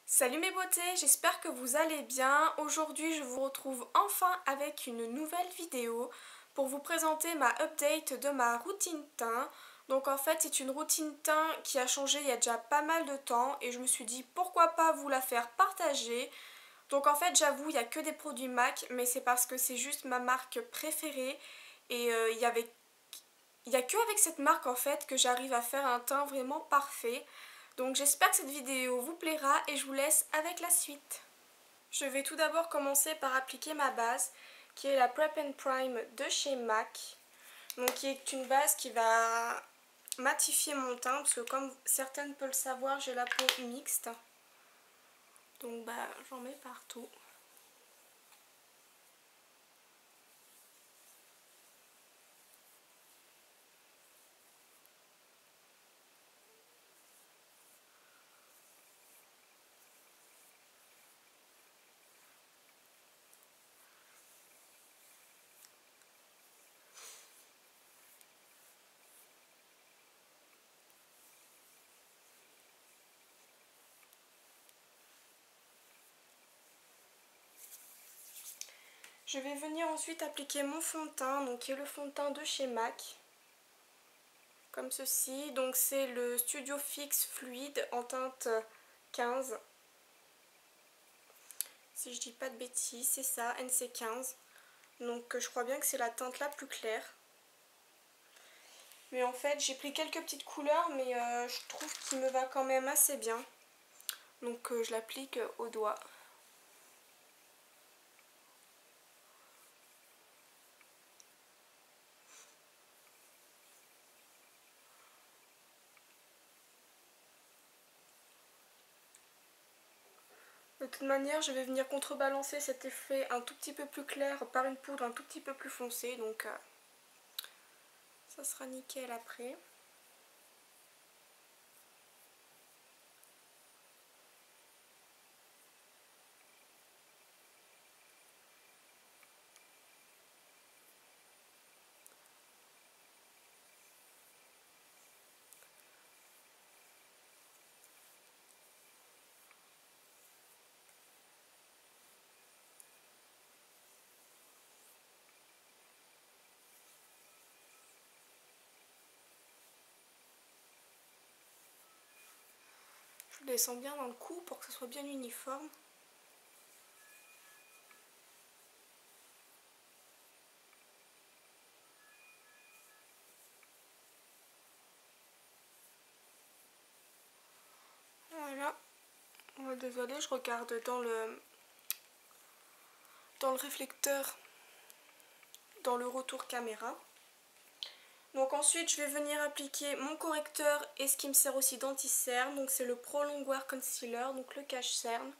Salut mes beautés, j'espère que vous allez bien. Aujourd'hui je vous retrouve enfin avec une nouvelle vidéo pour vous présenter ma update de ma routine teint. Donc en fait c'est une routine teint qui a changé il y a déjà pas mal de temps et je me suis dit pourquoi pas vous la faire partager. Donc en fait j'avoue il n'y a que des produits MAC mais c'est parce que c'est juste ma marque préférée et il y a que avec cette marque en fait que j'arrive à faire un teint vraiment parfait. Donc j'espère que cette vidéo vous plaira et je vous laisse avec la suite. Je vais tout d'abord commencer par appliquer ma base qui est la Prep and Prime de chez MAC. Donc qui est une base qui va matifier mon teint parce que comme certaines peuvent le savoir j'ai la peau mixte. Donc j'en mets partout. Je vais venir ensuite appliquer mon fond de teint, donc qui est le fond de teint de chez MAC. Comme ceci, donc c'est le Studio Fix Fluide en teinte 15. Si je dis pas de bêtises, c'est ça, NC15. Donc je crois bien que c'est la teinte la plus claire. Mais en fait j'ai pris quelques petites couleurs mais je trouve qu'il me va quand même assez bien. Donc je l'applique au doigt. De toute manière je vais venir contrebalancer cet effet un tout petit peu plus clair par une poudre un tout petit peu plus foncée. Donc ça sera nickel après. Je descends bien dans le cou pour que ce soit bien uniforme. Voilà. Oh, désolée, je regarde dans le réflecteur, dans le retour caméra. Donc ensuite je vais venir appliquer mon correcteur et ce qui me sert aussi d'anti-cerne. Donc c'est le Pro Longwear Concealer, donc le cache-cerne,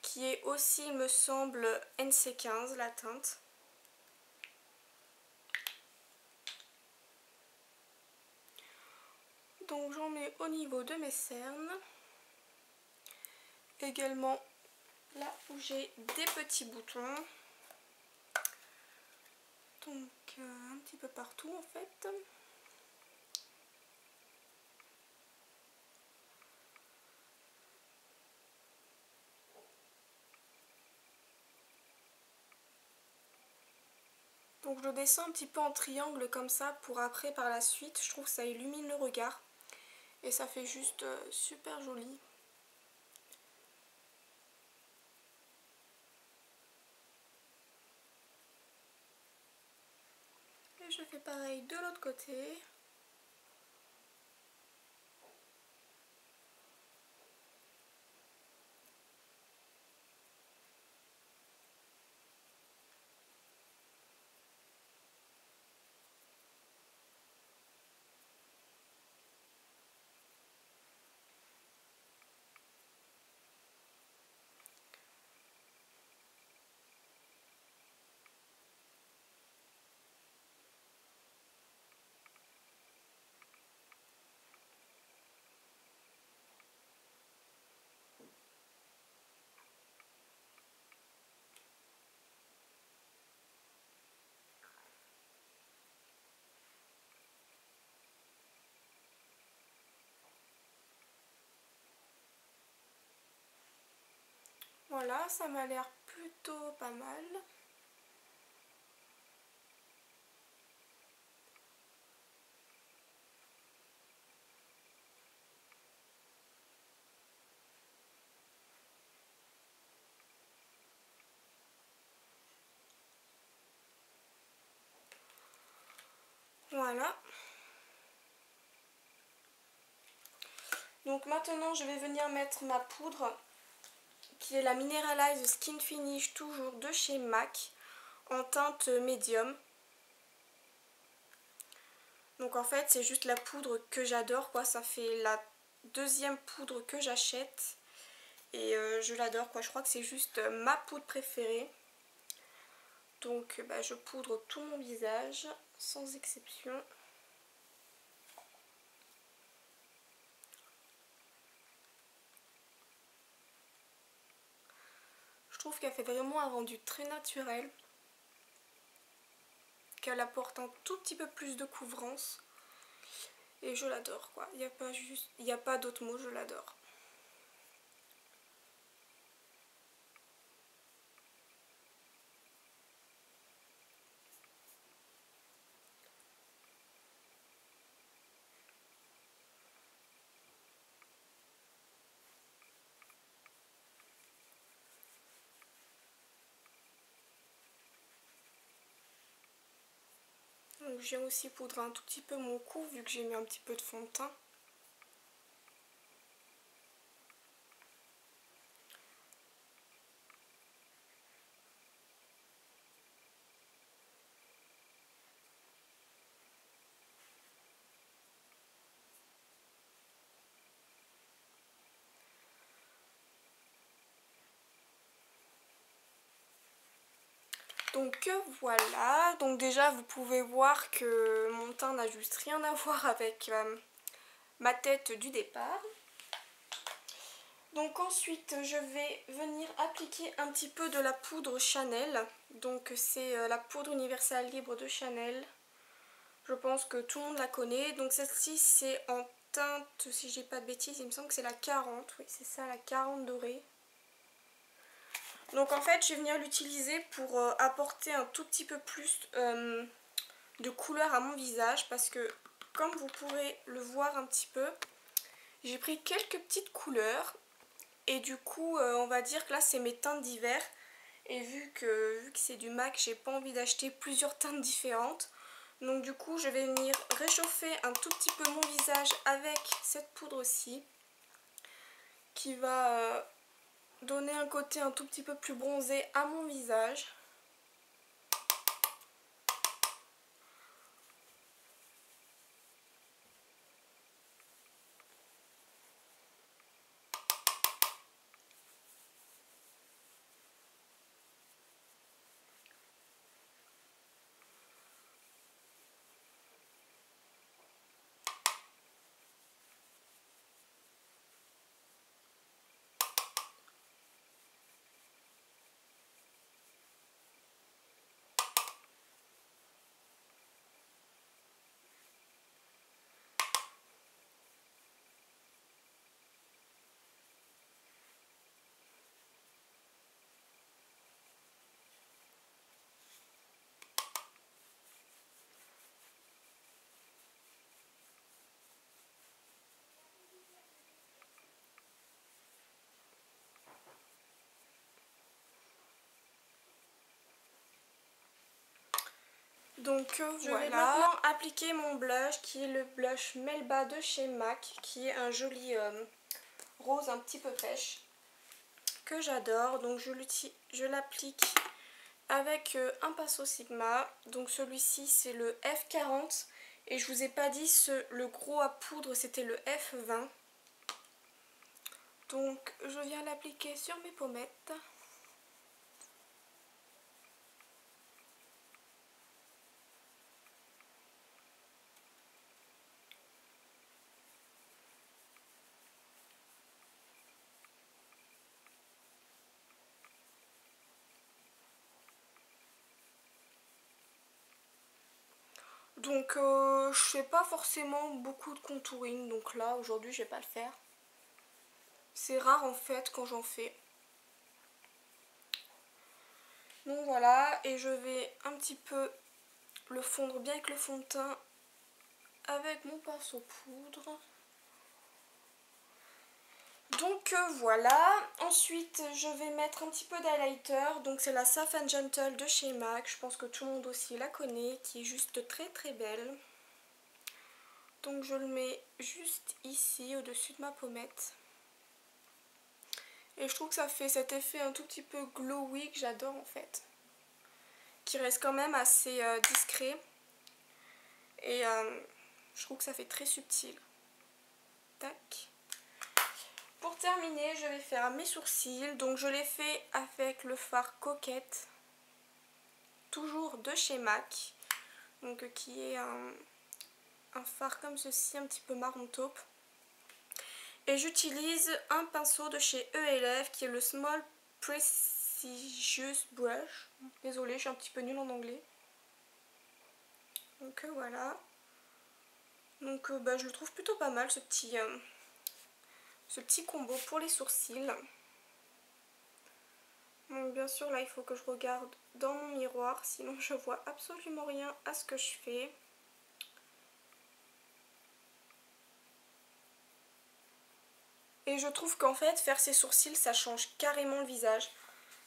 qui est aussi il me semble NC15 la teinte. Donc j'en mets au niveau de mes cernes. Également là où j'ai des petits boutons. Donc un petit peu partout en fait. Donc je descends un petit peu en triangle comme ça pour après par la suite. Je trouve que ça illumine le regard. Et ça fait juste super joli. Et je fais pareil de l'autre côté. voilà, ça m'a l'air plutôt pas mal. Voilà. Donc maintenant je vais venir mettre ma poudre qui est la Mineralize Skin Finish, toujours de chez MAC, en teinte médium. Donc en fait c'est juste la poudre que j'adore quoi, ça fait la deuxième poudre que j'achète et je l'adore quoi, je crois que c'est juste ma poudre préférée. Donc je poudre tout mon visage sans exception. Je trouve qu'elle fait vraiment un rendu très naturel, qu'elle apporte un tout petit peu plus de couvrance et je l'adore quoi, il n'y a pas d'autre mot, je l'adore. Donc je viens aussi poudrer un tout petit peu mon cou vu que j'ai mis un petit peu de fond de teint. Donc voilà, donc déjà vous pouvez voir que mon teint n'a juste rien à voir avec ma tête du départ. Donc ensuite je vais venir appliquer un petit peu de la poudre Chanel. Donc c'est la poudre universelle libre de Chanel. Je pense que tout le monde la connaît. Donc celle-ci c'est en teinte, si je dis pas de bêtises, il me semble que c'est la 40. Oui c'est ça, la 40 dorée. Donc en fait je vais venir l'utiliser pour apporter un tout petit peu plus de couleur à mon visage. Parce que comme vous pourrez le voir un petit peu, j'ai pris quelques petites couleurs. Et du coup on va dire que là c'est mes teintes d'hiver. Et vu que c'est du MAC, j'ai pas envie d'acheter plusieurs teintes différentes. Donc du coup je vais venir réchauffer un tout petit peu mon visage avec cette poudre-ci. Qui va donner un côté un tout petit peu plus bronzé à mon visage. Donc je vais maintenant appliquer mon blush qui est le blush Melba de chez MAC, qui est un joli rose un petit peu pêche que j'adore. Donc je l'applique avec un pinceau Sigma. Donc celui-ci c'est le F40 et je vous ai pas dit le gros à poudre c'était le F20. Donc je viens l'appliquer sur mes pommettes. Donc je fais pas forcément beaucoup de contouring, donc là aujourd'hui je vais pas le faire. C'est rare en fait quand j'en fais. Donc voilà, et je vais un petit peu le fondre bien avec le fond de teint avec mon pinceau poudre. Donc voilà, ensuite je vais mettre un petit peu d'highlighter, donc c'est la Soft and Gentle de chez MAC, je pense que tout le monde aussi la connaît, qui est juste très très belle. Donc je le mets juste ici au dessus de ma pommette. Et je trouve que ça fait cet effet un tout petit peu glowy que j'adore en fait. Qui reste quand même assez discret. Et je trouve que ça fait très subtil. Tac. Pour terminer, je vais faire mes sourcils. Donc je les fais avec le fard Coquette. Toujours de chez MAC. Donc qui est un fard comme ceci, un petit peu marron taupe. Et j'utilise un pinceau de chez ELF qui est le Small Precious Brush. Désolée, je suis un petit peu nulle en anglais. Donc voilà. Donc je le trouve plutôt pas mal ce petit combo pour les sourcils. Donc bien sûr là il faut que je regarde dans mon miroir, sinon je vois absolument rien à ce que je fais. Et je trouve qu'en fait faire ses sourcils ça change carrément le visage.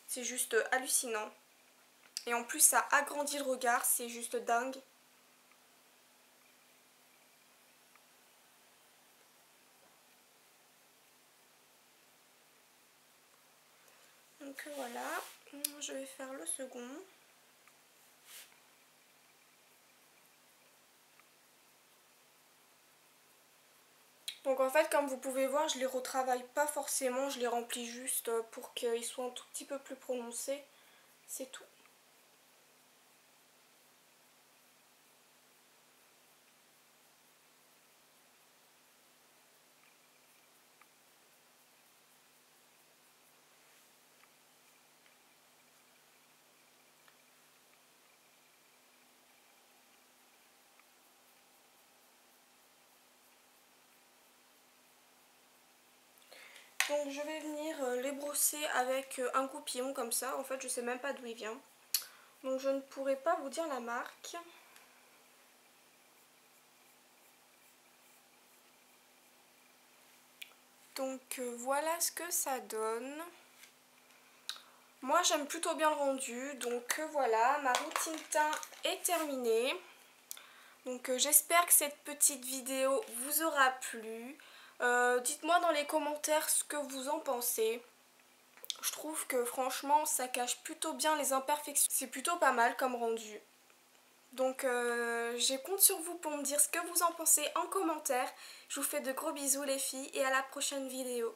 C'est juste hallucinant. Et en plus ça agrandit le regard, c'est juste dingue. Donc voilà, je vais faire le second. Donc en fait comme vous pouvez voir je les retravaille pas forcément, je les remplis juste pour qu'ils soient un tout petit peu plus prononcés, c'est tout. Donc je vais venir les brosser avec un goupillon comme ça, en fait je sais même pas d'où il vient. Donc je ne pourrai pas vous dire la marque. Donc voilà ce que ça donne. Moi j'aime plutôt bien le rendu, donc voilà, ma routine teint est terminée. Donc j'espère que cette petite vidéo vous aura plu. Dites-moi dans les commentaires ce que vous en pensez. Je trouve que franchement ça cache plutôt bien les imperfections. C'est plutôt pas mal comme rendu. Donc je compte sur vous pour me dire ce que vous en pensez en commentaire. Je vous fais de gros bisous les filles et à la prochaine vidéo.